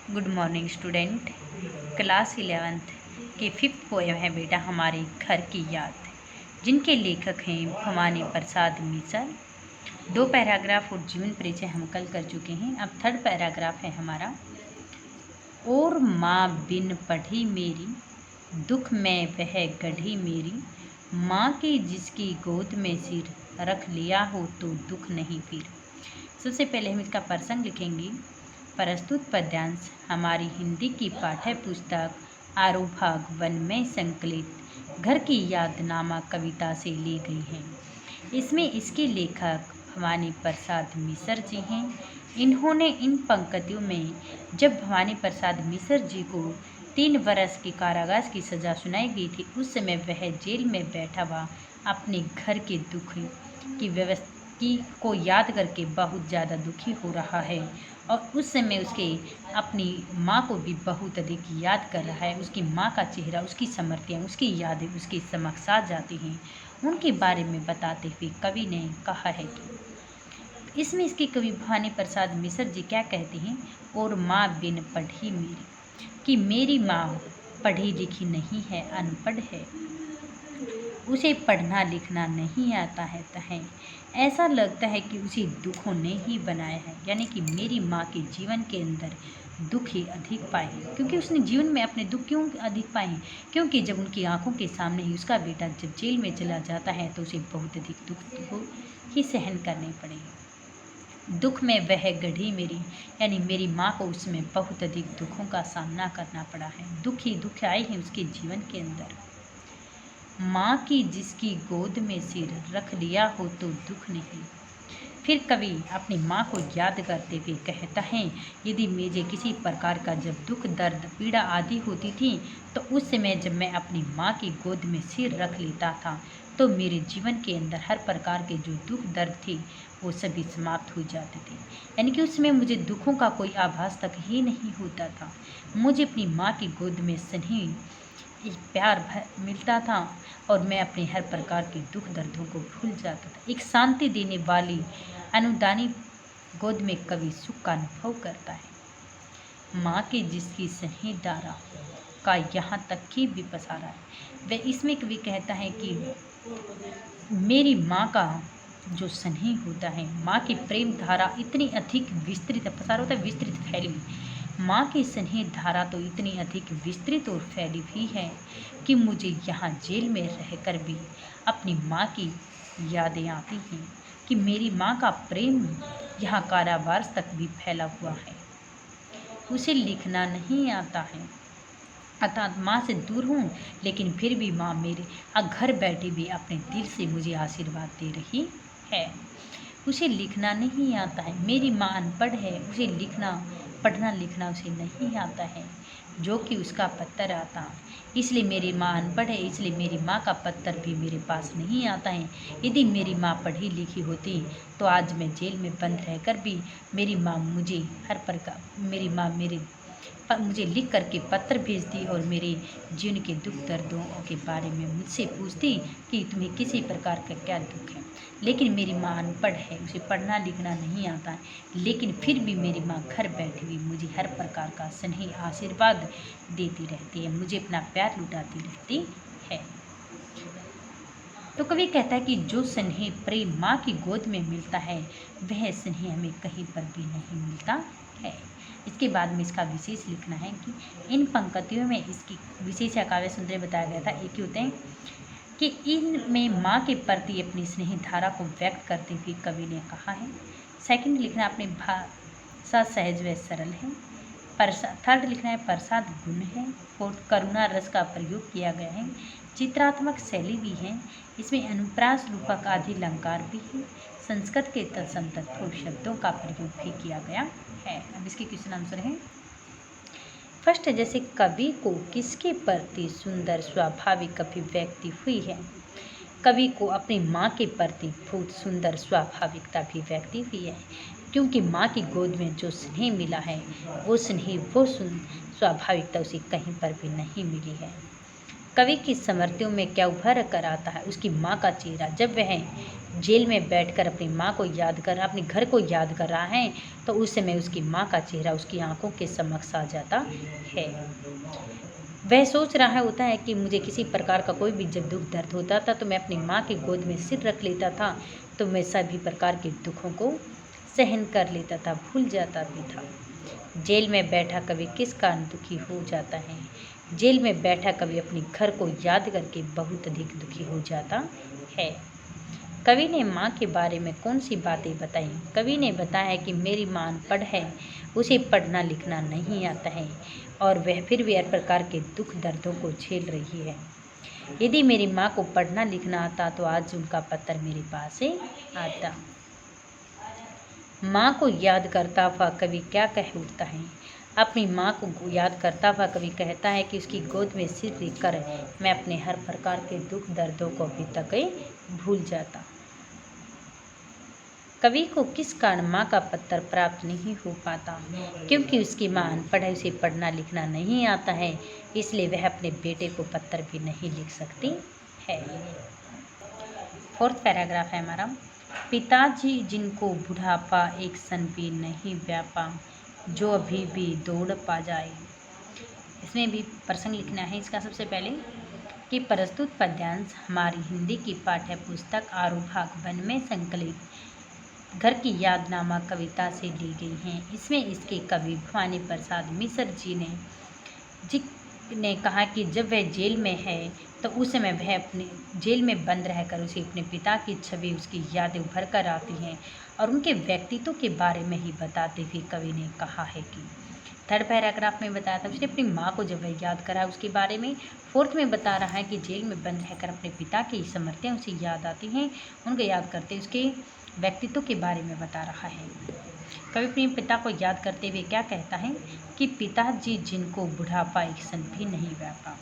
Good morning student. Class 11th के 5th poem है बेटा हमारे घर की याद, जिनके लेखक हैं भवानी प्रसाद मिसर। 2 पैराग्राफ और जीवन परिचय हम कल कर चुके हैं। अब 3rd पैराग्राफ है हमारा। और माँ बिन पढ़ी मेरी, दुख में वह गढ़ी मेरी, माँ की जिसकी गोद में सिर रख लिया हो तो दुख नहीं फिर। सबसे पहले हम इसका प्रसंग लिखेंगे। प्रस्तुत पद्यांश हमारी हिंदी की पाठ्य पुस्तक आरोभाग 1 में संकलित घर की यादनामा कविता से ली गई है। इसमें इसके लेखक भवानी प्रसाद मिसर जी हैं। इन्होंने इन पंक्तियों में जब भवानी प्रसाद मिसर जी को 3 वर्ष की कारावास की सज़ा सुनाई गई थी, उस समय वह जेल में बैठा हुआ अपने घर के दुख की व्यवस्था को याद करके बहुत ज़्यादा दुखी हो रहा है, और उस समय उसके अपनी माँ को भी बहुत अधिक याद कर रहा है। उसकी माँ का चेहरा, उसकी स्मृतियाँ, उसकी यादें उसके समक्ष आ जाती हैं। उनके बारे में बताते हुए कवि ने कहा है कि इसमें इसके कवि भवानी प्रसाद मिसर जी क्या कहते हैं। और माँ बिन पढ़ी मेरी, कि मेरी माँ पढ़ी लिखी नहीं है, अनपढ़ है, उसे पढ़ना लिखना नहीं आता है। ऐसा लगता है कि उसे दुखों ने ही बनाया है, यानी कि मेरी माँ के जीवन के अंदर दुख ही अधिक पाए हैं। क्योंकि उसने जीवन में अपने दुख क्यों अधिक पाए हैं? क्योंकि जब उनकी आंखों के सामने ही उसका बेटा जब जेल में चला जाता है तो उसे बहुत अधिक दुख ही सहन करने पड़े। दुख में वह गढ़ी मेरी, यानी मेरी माँ को उसमें बहुत अधिक दुखों का सामना करना पड़ा है। दुख ही दुख आए हैं उसके जीवन के अंदर। माँ की जिसकी गोद में सिर रख लिया हो तो दुख नहीं। फिर कवि अपनी माँ को याद करते हुए कहता है, यदि मुझे किसी प्रकार का जब दुख दर्द पीड़ा आदि होती थी, तो उस समय जब मैं अपनी माँ की गोद में सिर रख लेता था तो मेरे जीवन के अंदर हर प्रकार के जो दुख दर्द थे वो सभी समाप्त हो जाते थे। यानी कि उस समय मुझे दुखों का कोई आभास तक ही नहीं होता था। मुझे अपनी माँ की गोद में स्नेह एक प्यार मिलता था, और मैं अपने हर प्रकार के दुख दर्दों को भूल जाता था। एक शांति देने वाली अनुदानी गोद में कवि सुख का अनुभव करता है। माँ के जिसकी स्नेह धारा का यहाँ तक कि भी पसारा है। वह इसमें कवि कहता है कि मेरी माँ का जो स्नेह होता है, माँ की प्रेम धारा इतनी अधिक विस्तृत, पसारा होता है विस्तृत, फैली। माँ की स्नेह धारा तो इतनी अधिक विस्तृत और फैली भी है कि मुझे यहाँ जेल में रहकर भी अपनी माँ की यादें आती हैं, कि मेरी माँ का प्रेम यहाँ कारावास तक भी फैला हुआ है। उसे लिखना नहीं आता है, अर्थात माँ से दूर हूँ, लेकिन फिर भी माँ मेरे घर बैठे भी अपने दिल से मुझे आशीर्वाद दे रही है। उसे लिखना नहीं आता है, मेरी माँ अनपढ़ है, उसे पढ़ना लिखना उसे नहीं आता है, जो कि उसका पत्थर आता। इसलिए मेरी माँ अनपढ़ है, इसलिए मेरी माँ का पत्थर भी मेरे पास नहीं आता है। यदि मेरी माँ पढ़ी लिखी होती तो आज मैं जेल में बंद रहकर भी मेरी माँ मुझे मुझे लिख करके पत्र भेजती और मेरे जीवन के दुख दर्दों के बारे में मुझसे पूछती कि तुम्हें किसी प्रकार का क्या दुख है। लेकिन मेरी माँ अनपढ़ है, उसे पढ़ना लिखना नहीं आता है, लेकिन फिर भी मेरी माँ घर बैठी हुई मुझे हर प्रकार का स्नेह आशीर्वाद देती रहती है, मुझे अपना प्यार लुटाती रहती है। तो कवि कहता है कि जो स्नेह प्रेम माँ की गोद में मिलता है, वह स्नेह हमें कहीं पर भी नहीं मिलता है। इसके बाद में इसका विशेष लिखना है कि इन पंक्तियों में इसकी विशेष काव्य सुंदर बताया गया था। एक होते हैं कि इनमें माँ के प्रति अपनी स्नेह धारा को व्यक्त करते हुए कवि ने कहा है। सेकंड लिखना अपनी भाषा सहज व सरल है। थर्ड लिखना है प्रसाद गुण है। फोर्थ करुणा रस का प्रयोग किया गया है। चित्रात्मक शैली भी है, इसमें अनुप्रास रूपक आदि अलंकार भी है। संस्कृत के तत्सम तत्पूर्व शब्दों का प्रयोग भी किया गया है। अब इसके क्वेश्चन आंसर हैं। फर्स्ट है, जैसे कवि को किसके प्रति सुंदर स्वाभाविक अभिव्यक्ति हुई है। कवि को अपनी माँ के प्रति बहुत सुंदर स्वाभाविकता अभिव्यक्ति हुई है, क्योंकि माँ की गोद में जो स्नेह मिला है वो स्नेह वो स्वाभाविकता उसे कहीं पर भी नहीं मिली है। कवि की स्मृतियों में क्या उभर कर आता है? उसकी माँ का चेहरा। जब वह जेल में बैठकर अपनी माँ को याद कर अपने घर को याद कर रहा है तो उस समय उसकी माँ का चेहरा उसकी आंखों के समक्ष आ जाता है। वह सोच रहा होता है कि मुझे किसी प्रकार का कोई भी जब दुख दर्द होता था तो मैं अपनी माँ की गोद में सिर रख लेता था, तो मैं सभी प्रकार के दुखों को सहन कर लेता था, भूल जाता भी था। जेल में बैठा कवि किस कारण दुखी हो जाता है? जेल में बैठा कवि अपने घर को याद करके बहुत अधिक दुखी हो जाता है। कवि ने माँ के बारे में कौन सी बातें बताई? कवि ने बताया कि मेरी माँ अनपढ़ है, उसे पढ़ना लिखना नहीं आता है और वह फिर भी हर प्रकार के दुख दर्दों को झेल रही है। यदि मेरी माँ को पढ़ना लिखना आता तो आज उनका पत्र मेरे पास से आता। माँ को याद करता हुआ कवि क्या कह उठता है? अपनी माँ को याद करता हुआ कवि कहता है कि उसकी गोद में सिर रखकर मैं अपने हर प्रकार के दुख दर्दों को अभी तक भूल जाता। कवि को किस कारण माँ का पत्र प्राप्त नहीं हो पाता? क्योंकि उसकी माँ अनपढ़ है, उसे पढ़ना लिखना नहीं आता है, इसलिए वह अपने बेटे को पत्र भी नहीं लिख सकती है। 4th पैराग्राफ है हमारा। पिताजी जिनको बुढ़ापा एक सन भी नहीं व्यापा, जो अभी भी दौड़ पा जाए। इसमें भी प्रसंग लिखना है इसका सबसे पहले कि प्रस्तुत पद्यांश हमारी हिंदी की पाठ्य पुस्तक आरूभाग 1 में संकलित घर की यादनामा कविता से ली गई हैं। इसमें इसके कवि भवानी प्रसाद मिश्र जी ने कहा कि जब वह जेल में है तो उस समय वह अपने जेल में बंद रहकर उसे अपने पिता की छवि, उसकी यादें उभर कर आती हैं और उनके व्यक्तित्व के बारे में ही बताते हुए कवि ने कहा है कि 3rd पैराग्राफ में बताया था उसने अपनी माँ को जब वह याद करा उसके बारे में। 4th में बता रहा है कि जेल में बंद रहकर अपने पिता की स्मृतियाँ उसे याद आती हैं, उनको याद करते उसके व्यक्तित्व के बारे में बता रहा है। कवि अपने पिता को याद करते हुए क्या कहता है कि पिताजी जिनको बुढ़ापा एक सन भी नहीं व्यापा,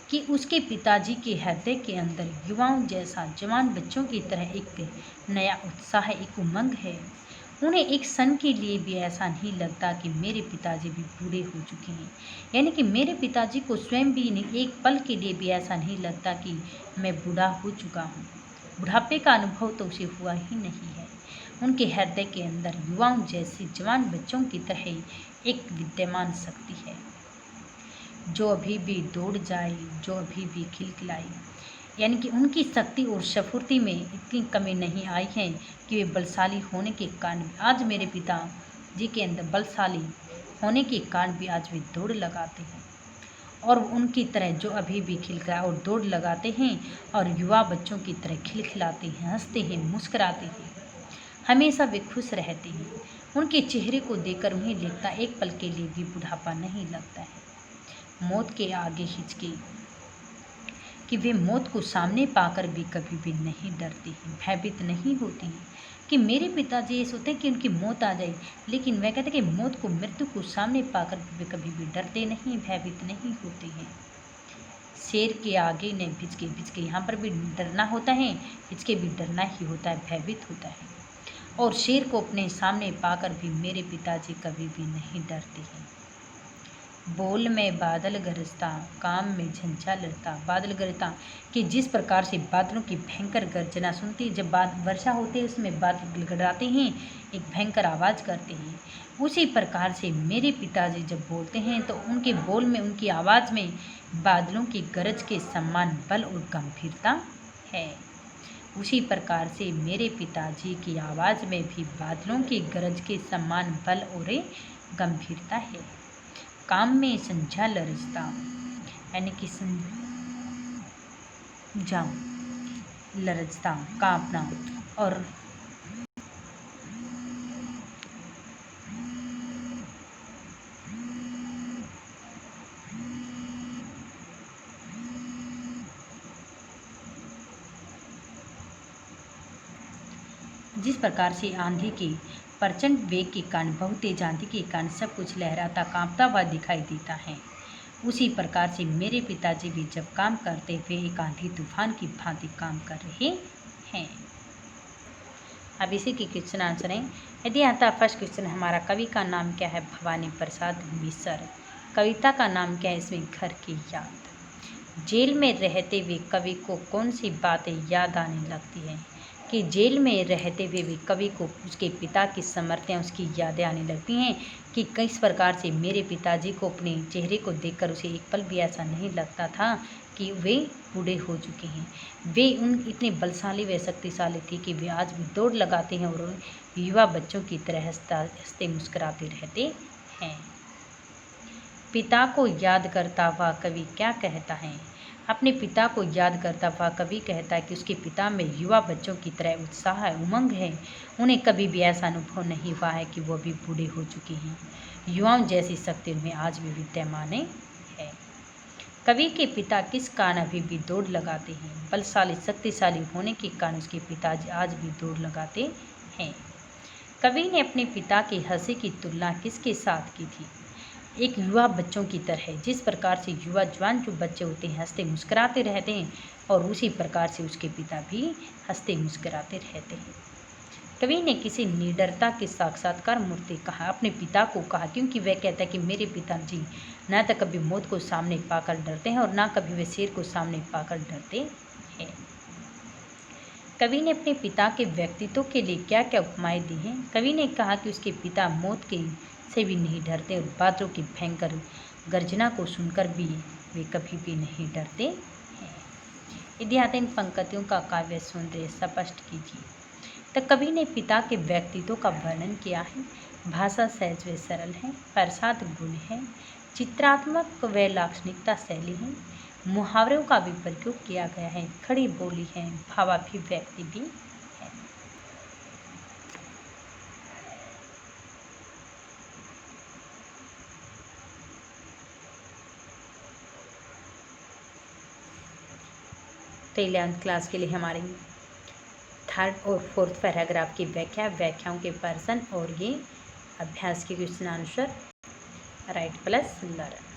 कि उसके पिताजी के हृदय के अंदर युवाओं जैसा जवान बच्चों की तरह एक नया उत्साह, एक उमंग है। उन्हें एक सन के लिए भी ऐसा नहीं लगता कि मेरे पिताजी भी बूढ़े हो चुके हैं, यानी कि मेरे पिताजी को स्वयं भी नहीं एक पल के लिए भी ऐसा नहीं लगता कि मैं बूढ़ा हो चुका हूँ। बुढ़ापे का अनुभव तो उसे हुआ ही नहीं है। उनके हृदय के अंदर युवाओं जैसे जवान बच्चों की तरह एक विद्यमान शक्ति है जो अभी भी दौड़ जाए, जो अभी भी खिलखिलाए। यानी कि उनकी शक्ति और स्फूर्ति में इतनी कमी नहीं आई है कि वे बलशाली होने के कारण आज मेरे पिता जी के अंदर बलशाली होने के कारण भी आज वे दौड़ लगाते हैं और उनकी तरह जो अभी भी खिलखिला और दौड़ लगाते हैं और युवा बच्चों की तरह खिलखिलाते हैं, हंसते हैं, मुस्कुराते हैं, हमेशा वे खुश रहते हैं। उनके चेहरे को देखकर उन्हें लगता एक पल के लिए भी बुढ़ापा नहीं लगता है। मौत के आगे हिचके कि वे मौत को सामने पाकर भी कभी भी नहीं डरती हैं, भयभीत नहीं होती हैं। कि मेरे पिताजी ये सोचते हैं कि उनकी मौत आ जाए, लेकिन वह कहते हैं कि मौत को, मृत्यु को सामने पाकर वे कभी भी डरते नहीं, भयभीत नहीं होते हैं। शेर के आगे ने भिचके भिचके, यहाँ पर भी डरना होता है, हिचके भी डरना ही होता है, भयभीत होता है। और शेर को अपने सामने पाकर भी मेरे पिताजी कभी भी नहीं डरते हैं। बोल में बादल गरजता, काम में झंझा लड़ता। बादल गरजता कि जिस प्रकार से बादलों की भयंकर गर्जना सुनती है, जब वर्षा होती है उसमें बादल गड़गड़ाते हैं, एक भयंकर आवाज़ करते हैं, उसी प्रकार से मेरे पिताजी जब बोलते हैं तो उनके बोल में, उनकी आवाज़ में बादलों की गरज के समान बल और गंभीरता है। उसी प्रकार से मेरे पिताजी की आवाज़ में भी बादलों की गरज के समान बल और गंभीरता है। काम में संझा लरजता, यानी कि संझा लरजता, कांपना। और जिस प्रकार से आंधी की प्रचंड वेग के कारण, बहुत तेज आंधी के कारण सब कुछ लहराता, कांपता हुआ दिखाई देता है, उसी प्रकार से मेरे पिताजी भी जब काम करते हुए एक आंधी तूफान की भांति काम कर रहे हैं। अब इसी के क्वेश्चन आंसर हैं। यदि आता फर्स्ट क्वेश्चन हमारा, कवि का नाम क्या है? भवानी प्रसाद मिश्र। कविता का नाम क्या है? इसमें घर की याद। जेल में रहते हुए कवि को कौन सी बातें याद आने लगती हैं? कि जेल में रहते हुए भी कवि को उसके पिता की स्मृतियाँ उसकी यादें आने लगती हैं कि किस प्रकार से मेरे पिताजी को अपने चेहरे को देखकर उसे एक पल भी ऐसा नहीं लगता था कि वे बूढ़े हो चुके हैं। वे उन इतने बलशाली व शक्तिशाली थे कि वे आज भी दौड़ लगाते हैं और युवा बच्चों की तरह हंसते मुस्कुराते रहते हैं। पिता को याद करता हुआ कवि क्या कहता है? अपने पिता को याद करता हुआ कवि कहता है कि उसके पिता में युवा बच्चों की तरह उत्साह है, उमंग है। उन्हें कभी भी ऐसा अनुभव नहीं हुआ है कि वो अभी बूढ़े हो चुके हैं। युवाओं जैसी शक्ति उनमें आज भी विद्यमान है। कवि के पिता किस कारण अभी भी दौड़ लगाते हैं? बलशाली शक्तिशाली होने के कारण उसके पिताजी आज भी दौड़ लगाते हैं। कवि ने अपने पिता की हंसी की तुलना किसके साथ की थी? एक युवा बच्चों की तरह, जिस प्रकार से युवा जवान जो बच्चे होते हैं हंसते मुस्कुराते रहते हैं और उसी प्रकार से उसके पिता भी हंसते मुस्कुराते रहते हैं। कवि ने किसी निडरता के साक्षात्कार मूर्ति कहा, अपने पिता को कहा, क्योंकि वह कहता है कि मेरे पिताजी न तो कभी मौत को सामने पाकर डरते हैं और न कभी वे शेर को सामने पाकर डरते हैं। कवि ने अपने पिता के व्यक्तित्व के लिए क्या क्या उपमाएं दी हैं? कवि ने कहा कि उसके पिता मौत के से भी नहीं डरते और बादलों की भयंकर गर्जना को सुनकर भी वे कभी भी नहीं डरते हैं। यदि आते इन पंक्तियों का काव्य सौंदर्य स्पष्ट कीजिए। तो कवि ने पिता के व्यक्तित्व का वर्णन किया है। भाषा सहज व सरल है, प्रसाद गुण है, चित्रात्मक व लाक्षणिकता शैली है, मुहावरों का भी प्रयोग किया गया है, खड़ी बोली है, भावाभिव्यक्ति भी है। तो 11th क्लास के लिए हमारे 3rd और 4th पैराग्राफ की व्याख्याओं के पर्सन और ये अभ्यास के question answer right plus learn.